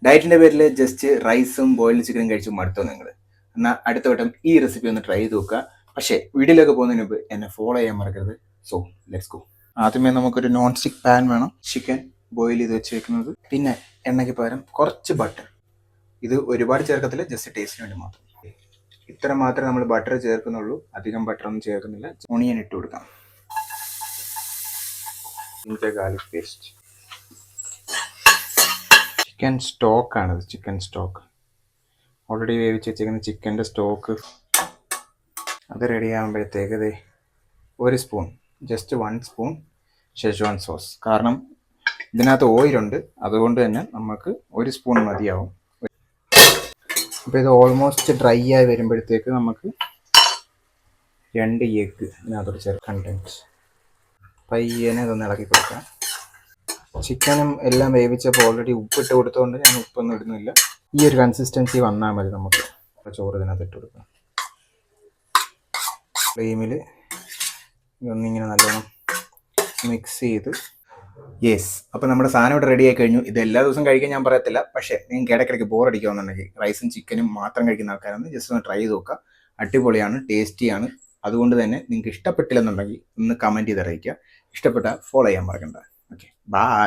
ഡയറ്റിൻ്റെ പേരിൽ ജസ്റ്റ് റൈസും ബോയിൽഡ് ചിക്കനും കഴിച്ച് മടുത്തോ നിങ്ങൾ? എന്നാൽ അടുത്ത വട്ടം ഈ റെസിപ്പി ഒന്ന് ട്രൈ ചെയ്ത് നോക്കുക. പക്ഷേ വീഡിയോയിലൊക്കെ പോകുന്നതിന് മുമ്പ് എന്നെ ഫോളോ ചെയ്യാൻ മറക്കരുത്. So let's go. ആദ്യമേ നമുക്കൊരു നോൺ സ്റ്റിക്ക് പാൻ വേണം. ചിക്കൻ ബോയിൽ ചെയ്ത് വെച്ച് വെക്കുന്നത്. പിന്നെ എണ്ണയ്ക്ക് പകരം കുറച്ച് ബട്ടർ. ഇത് ഒരുപാട് ചേർക്കത്തില്ല, ജസ്റ്റ് ടേസ്റ്റിന് വേണ്ടി മാത്രം. ഇത്ര മാത്രമേ നമ്മൾ ബട്ടർ ചേർക്കുന്നുള്ളൂ, അധികം ബട്ടറൊന്നും ചേർക്കുന്നില്ല. ഓണിയൻ ഇട്ട് കൊടുക്കാം. ഇഞ്ചി ഗാർലിക് പേസ്റ്റ്. ചിക്കൻ സ്റ്റോക്കാണിത്, ചിക്കൻ സ്റ്റോക്ക്. ഓൾറെഡി വേവിച്ച് വെച്ചേക്കുന്ന ചിക്കൻ്റെ സ്റ്റോക്ക് അത് റെഡി ആകുമ്പോഴത്തേക്ക് ഒരു spoon, just 1 spoon Schezwan sauce. കാരണം ഇതിനകത്ത് ഓയിലുണ്ട്, അതുകൊണ്ട് തന്നെ നമുക്ക് 1 സ്പൂൺ മതിയാവും. അപ്പോൾ ഇത് ഓൾമോസ്റ്റ് ഡ്രൈ ആയി വരുമ്പോഴത്തേക്ക് നമുക്ക് 2 എഗ്ഗ് ഇതിനകത്തോട്ട് കണ്ടൻറ്റ് പയ്യനെ ഇതൊന്ന് ഇളക്കി കൊടുക്കാം. ചിക്കനും എല്ലാം വേവിച്ചപ്പോൾ ഓൾറെഡി ഉപ്പിട്ട് കൊടുത്തതുകൊണ്ട് ഞാൻ ഉപ്പൊന്നും ഇടുന്നില്ല. ഈ ഒരു കൺസിസ്റ്റൻസി വന്നാൽ മതി. നമുക്ക് ചോറ് ഇതിനകത്ത് ഇട്ട് കൊടുക്കാം. ഫ്ലെയിമിൽ ഇതൊന്നിങ്ങനെ നല്ലോണം മിക്സ് ചെയ്ത്. യെസ്, അപ്പോൾ നമ്മുടെ സാധനം ഇവിടെ റെഡി ആയി കഴിഞ്ഞു. ഇത് എല്ലാ ദിവസവും കഴിക്കാൻ ഞാൻ പറയത്തില്ല, പക്ഷേ നിങ്ങൾക്ക് ഇടയ്ക്കിടയ്ക്ക് ബോറടിക്കുമെന്നുണ്ടെങ്കിൽ റൈസും ചിക്കനും മാത്രം കഴിക്കുന്ന ആൾക്കാരാണ് ജസ്റ്റ് ഒന്ന് ട്രൈ ചെയ്ത് നോക്കുക. അടിപൊളിയാണ്, ടേസ്റ്റിയാണ്. അതുകൊണ്ട് തന്നെ നിങ്ങൾക്ക് ഇഷ്ടപ്പെട്ടില്ലെന്നുണ്ടെങ്കിൽ ഒന്ന് കമൻറ്റ് ചെയ്ത് അറിയിക്കുക. ഇഷ്ടപ്പെട്ടാൽ ഫോളോ ചെയ്യാൻ മറക്കണ്ട. Okay, by.